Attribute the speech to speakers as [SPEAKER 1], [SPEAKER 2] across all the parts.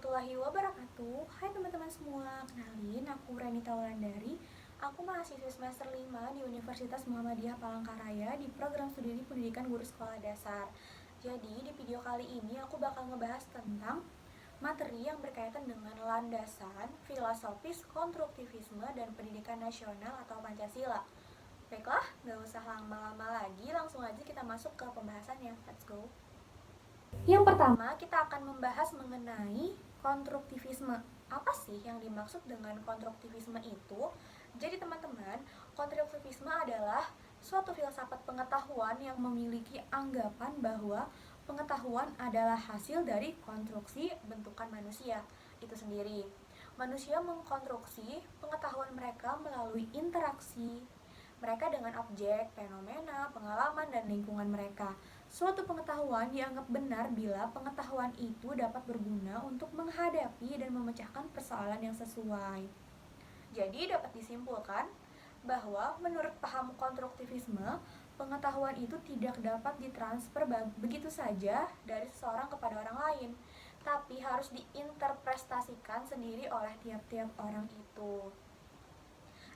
[SPEAKER 1] warahmatullahi wabarakatuh. Hai teman-teman semua, kenalin aku Renita Wulandari. Aku mahasiswa semester 5 di Universitas Muhammadiyah Palangkaraya di program studi pendidikan guru sekolah dasar. Jadi di video kali ini aku bakal ngebahas tentang materi yang berkaitan dengan landasan, filosofis, konstruktivisme, dan pendidikan nasional atau Pancasila. Baiklah, gak usah lama-lama lagi, langsung aja kita masuk ke pembahasannya. Let's go! Yang pertama, kita akan membahas mengenai konstruktivisme. Apa sih yang dimaksud dengan konstruktivisme itu? Jadi teman-teman, konstruktivisme adalah suatu filsafat pengetahuan yang memiliki anggapan bahwa pengetahuan adalah hasil dari konstruksi bentukan manusia itu sendiri. Manusia mengkonstruksi pengetahuan mereka melalui interaksi mereka dengan objek, fenomena, pengalaman, dan lingkungan mereka. Suatu pengetahuan dianggap benar bila pengetahuan itu dapat berguna untuk menghadapi dan memecahkan persoalan yang sesuai. Jadi dapat disimpulkan bahwa menurut paham konstruktivisme, pengetahuan itu tidak dapat ditransfer begitu saja dari seseorang kepada orang lain, tapi harus diinterpretasikan sendiri oleh tiap-tiap orang itu.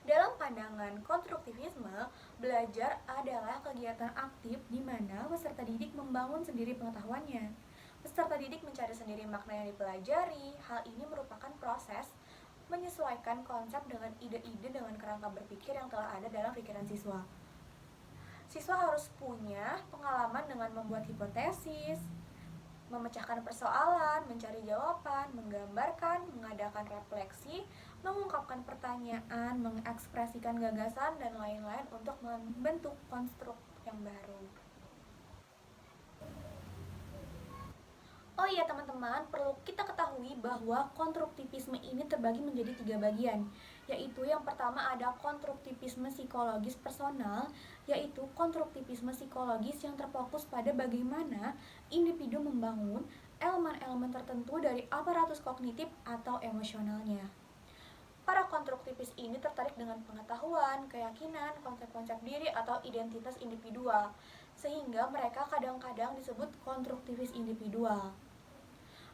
[SPEAKER 1] Dalam pandangan konstruktivisme, belajar adalah kegiatan aktif di mana peserta didik membangun sendiri pengetahuannya. Peserta didik mencari sendiri makna yang dipelajari. Hal ini merupakan proses menyesuaikan konsep dengan ide-ide dengan kerangka berpikir yang telah ada dalam pikiran siswa. Siswa harus punya pengalaman dengan membuat hipotesis, memecahkan persoalan, mencari jawaban, menggambarkan, mengadakan refleksi, mengungkapkan pertanyaan, mengekspresikan gagasan, dan lain-lain untuk membentuk konstruk yang baru. Oh iya teman-teman, perlu kita ketahui bahwa konstruktivisme ini terbagi menjadi 3 bagian, yaitu yang pertama ada konstruktivisme psikologis personal, yaitu konstruktivisme psikologis yang terfokus pada bagaimana individu membangun elemen-elemen tertentu dari aparatus kognitif atau emosionalnya. Para konstruktivis ini tertarik dengan pengetahuan, keyakinan, konsep-konsep diri atau identitas individual, sehingga mereka kadang-kadang disebut konstruktivis individual.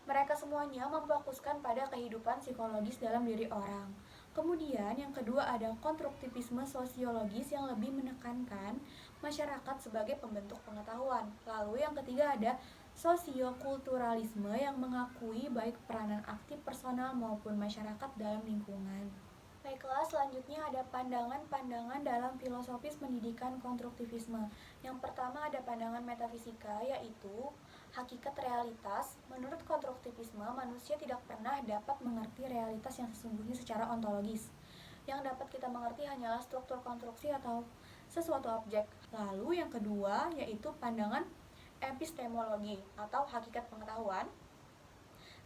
[SPEAKER 1] Mereka semuanya memfokuskan pada kehidupan psikologis dalam diri orang. Kemudian yang kedua ada konstruktivisme sosiologis yang lebih menekankan masyarakat sebagai pembentuk pengetahuan. Lalu yang ketiga ada sosiokulturalisme yang mengakui baik peranan aktif personal maupun masyarakat dalam lingkungan. Baiklah, selanjutnya ada pandangan-pandangan dalam filosofis pendidikan konstruktivisme. Yang pertama ada pandangan metafisika, yaitu hakikat realitas. Menurut konstruktivisme, manusia tidak pernah dapat mengerti realitas yang sesungguhnya secara ontologis. Yang dapat kita mengerti hanyalah struktur konstruksi atau sesuatu objek. Lalu yang kedua yaitu pandangan epistemologi atau hakikat pengetahuan.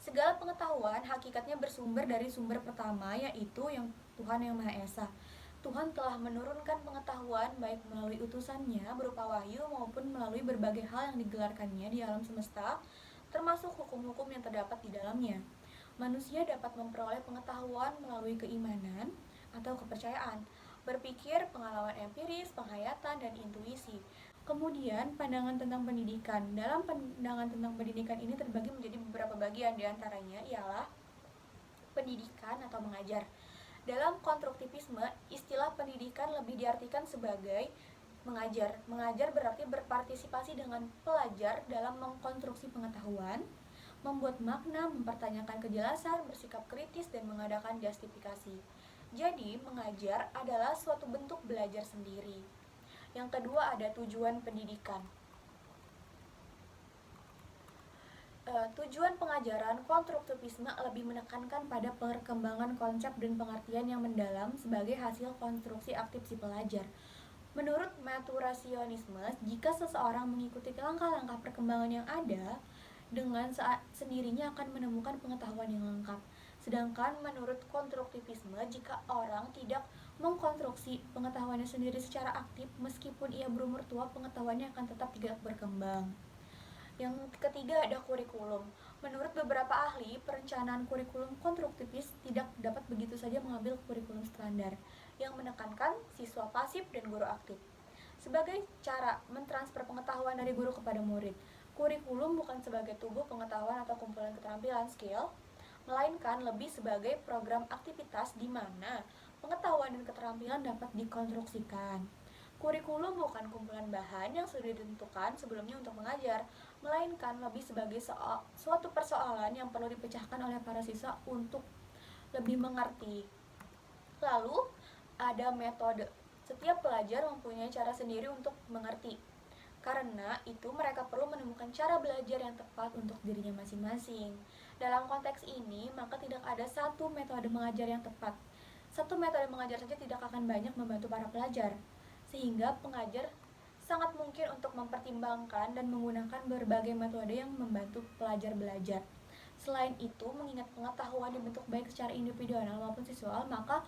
[SPEAKER 1] Segala pengetahuan hakikatnya bersumber dari sumber pertama, yaitu yang Tuhan Yang Maha Esa. Tuhan telah menurunkan pengetahuan baik melalui utusannya berupa wahyu maupun melalui berbagai hal yang digelarkannya di alam semesta, termasuk hukum-hukum yang terdapat di dalamnya. Manusia dapat memperoleh pengetahuan melalui keimanan atau kepercayaan, berpikir, pengalaman empiris, penghayatan, dan intuisi. Kemudian pandangan tentang pendidikan. Dalam pandangan tentang pendidikan ini terbagi menjadi beberapa bagian, diantaranya ialah pendidikan atau mengajar. Dalam konstruktivisme, istilah pendidikan lebih diartikan sebagai mengajar. Mengajar berarti berpartisipasi dengan pelajar dalam mengkonstruksi pengetahuan, membuat makna, mempertanyakan kejelasan, bersikap kritis, dan mengadakan justifikasi. Jadi, mengajar adalah suatu bentuk belajar sendiri. Yang kedua ada tujuan pendidikan. Tujuan pengajaran konstruktivisme lebih menekankan pada perkembangan konsep dan pengertian yang mendalam sebagai hasil konstruksi aktif si pelajar. Menurut maturasionisme, jika seseorang mengikuti langkah-langkah perkembangan yang ada, dengan sendirinya akan menemukan pengetahuan yang lengkap. Sedangkan menurut konstruktivisme, jika orang tidak mengkonstruksi pengetahuannya sendiri secara aktif, meskipun ia berumur tua, pengetahuannya akan tetap tidak berkembang. Yang ketiga ada kurikulum. Menurut beberapa ahli, perencanaan kurikulum konstruktivis tidak dapat begitu saja mengambil kurikulum standar yang menekankan siswa pasif dan guru aktif sebagai cara mentransfer pengetahuan dari guru kepada murid. Kurikulum bukan sebagai tubuh pengetahuan atau kumpulan keterampilan skill, melainkan lebih sebagai program aktivitas di mana pengetahuan dan keterampilan dapat dikonstruksikan. Kurikulum bukan kumpulan bahan yang sudah ditentukan sebelumnya untuk mengajar, melainkan lebih sebagai suatu persoalan yang perlu dipecahkan oleh para siswa untuk lebih mengerti. Lalu, ada metode. Setiap pelajar mempunyai cara sendiri untuk mengerti. Karena itu mereka perlu menemukan cara belajar yang tepat untuk dirinya masing-masing. Dalam konteks ini, maka tidak ada satu metode mengajar yang tepat. Satu metode mengajar saja tidak akan banyak membantu para pelajar, sehingga pengajar sangat mungkin untuk mempertimbangkan dan menggunakan berbagai metode yang membantu pelajar belajar. Selain itu, mengingat pengetahuan dibentuk baik secara individual maupun visual, maka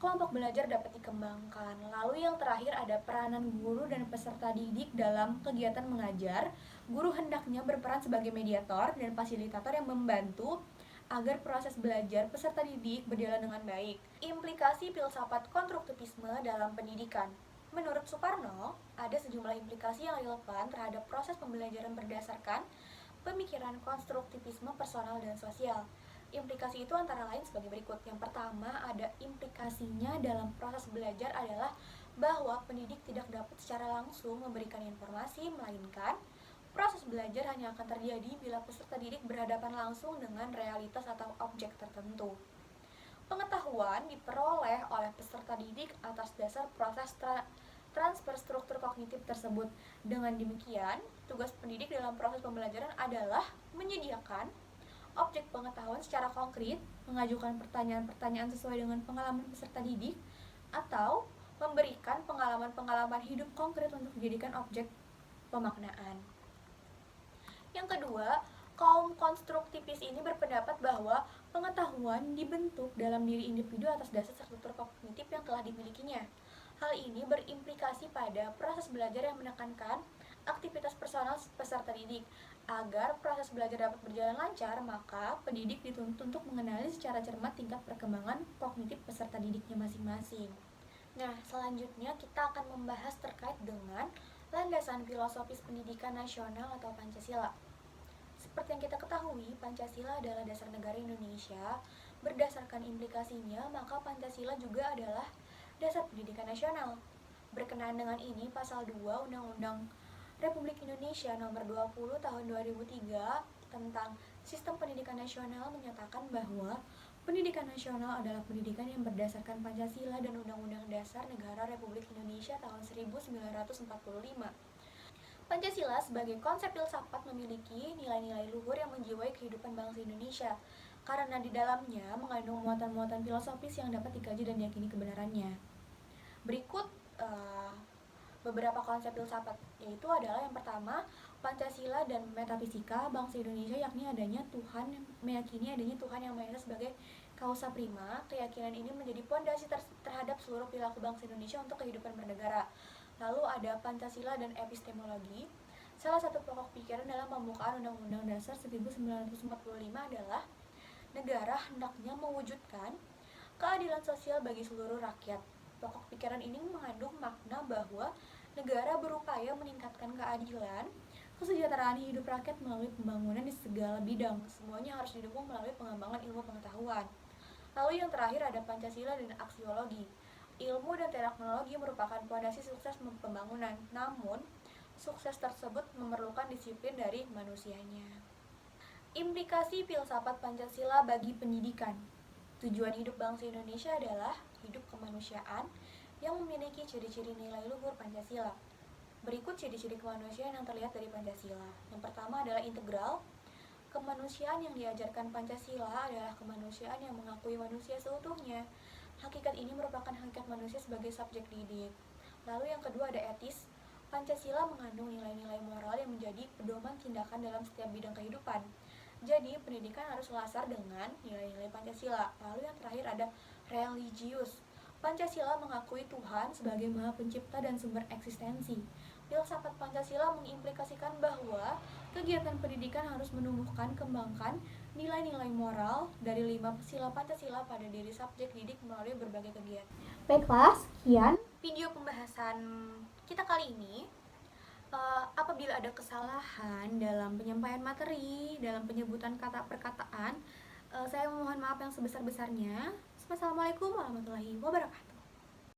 [SPEAKER 1] kelompok belajar dapat dikembangkan. Lalu yang terakhir ada peranan guru dan peserta didik dalam kegiatan mengajar. Guru hendaknya berperan sebagai mediator dan fasilitator yang membantu agar proses belajar peserta didik berjalan dengan baik. Implikasi filsafat konstruktivisme dalam pendidikan. Menurut Suparno, ada sejumlah implikasi yang relevan terhadap proses pembelajaran berdasarkan pemikiran konstruktivisme personal dan sosial. Implikasi itu antara lain sebagai berikut. Yang pertama, ada implikasinya dalam proses belajar adalah bahwa pendidik tidak dapat secara langsung memberikan informasi, melainkan proses belajar hanya akan terjadi bila peserta didik berhadapan langsung dengan realitas atau objek tertentu. Pengetahuan diperoleh oleh peserta didik atas dasar proses transfer struktur kognitif tersebut. Dengan demikian, tugas pendidik dalam proses pembelajaran adalah menyediakan objek pengetahuan secara konkret, mengajukan pertanyaan-pertanyaan sesuai dengan pengalaman peserta didik, atau memberikan pengalaman-pengalaman hidup konkret untuk dijadikan objek pemaknaan. Yang kedua, kaum konstruktivis ini berpendapat bahwa pengetahuan dibentuk dalam diri individu atas dasar struktur kognitif yang telah dimilikinya. Hal ini berimplikasi pada proses belajar yang menekankan aktivitas personal peserta didik. Agar proses belajar dapat berjalan lancar, maka pendidik dituntut untuk mengenali secara cermat tingkat perkembangan kognitif peserta didiknya masing-masing. Nah, selanjutnya kita akan membahas terkait dengan landasan filosofis pendidikan nasional atau Pancasila. Seperti yang kita ketahui, Pancasila adalah dasar negara Indonesia. Berdasarkan implikasinya, maka Pancasila juga adalah dasar pendidikan nasional. Berkenaan dengan ini, pasal 2 Undang-Undang Republik Indonesia Nomor 20 Tahun 2003 tentang Sistem Pendidikan Nasional menyatakan bahwa pendidikan nasional adalah pendidikan yang berdasarkan Pancasila dan Undang-Undang Dasar Negara Republik Indonesia tahun 1945. Pancasila sebagai konsep filsafat memiliki nilai-nilai luhur yang menjiwai kehidupan bangsa Indonesia, karena di dalamnya mengandung muatan-muatan filosofis yang dapat dikaji dan diyakini kebenarannya. Berikut beberapa konsep filsafat, yaitu adalah yang pertama, Pancasila dan metafisika bangsa Indonesia, yakni adanya Tuhan, meyakini adanya Tuhan yang Maha Esa sebagai causa prima. Keyakinan ini menjadi pondasi terhadap seluruh perilaku bangsa Indonesia untuk kehidupan bernegara. Lalu ada Pancasila dan epistemologi. Salah satu pokok pikiran dalam pembukaan Undang-Undang Dasar 1945 adalah negara hendaknya mewujudkan keadilan sosial bagi seluruh rakyat. Pokok pikiran ini mengandung makna bahwa negara berupaya meningkatkan keadilan, kesejahteraan hidup rakyat melalui pembangunan di segala bidang. Semuanya harus didukung melalui pengembangan ilmu pengetahuan. Lalu yang terakhir ada Pancasila dan aksiologi. Ilmu dan teknologi merupakan fondasi sukses pembangunan, namun sukses tersebut memerlukan disiplin dari manusianya. Implikasi filsafat Pancasila bagi pendidikan. Tujuan hidup bangsa Indonesia adalah hidup kemanusiaan yang memiliki ciri-ciri nilai luhur Pancasila. Berikut ciri-ciri kemanusiaan yang terlihat dari Pancasila. Yang pertama adalah integral. Kemanusiaan yang diajarkan Pancasila adalah kemanusiaan yang mengakui manusia seutuhnya. Hakikat ini merupakan hakikat manusia sebagai subjek didik. Lalu yang kedua ada etis. Pancasila mengandung nilai-nilai moral yang menjadi pedoman tindakan dalam setiap bidang kehidupan. Jadi, pendidikan harus selasar dengan nilai-nilai Pancasila. Lalu yang terakhir ada religius. Pancasila mengakui Tuhan sebagai Maha Pencipta dan sumber eksistensi. Filsafat Pancasila mengimplikasikan bahwa kegiatan pendidikan harus menumbuhkan kembangkan nilai-nilai moral dari 5 sila Pancasila pada diri subjek didik melalui berbagai kegiatan. Baiklah, sekian video pembahasan kita kali ini. Apabila ada kesalahan dalam penyampaian materi, dalam penyebutan kata perkataan, saya maaf yang sebesar-besarnya. Wassalamualaikum warahmatullahi wabarakatuh.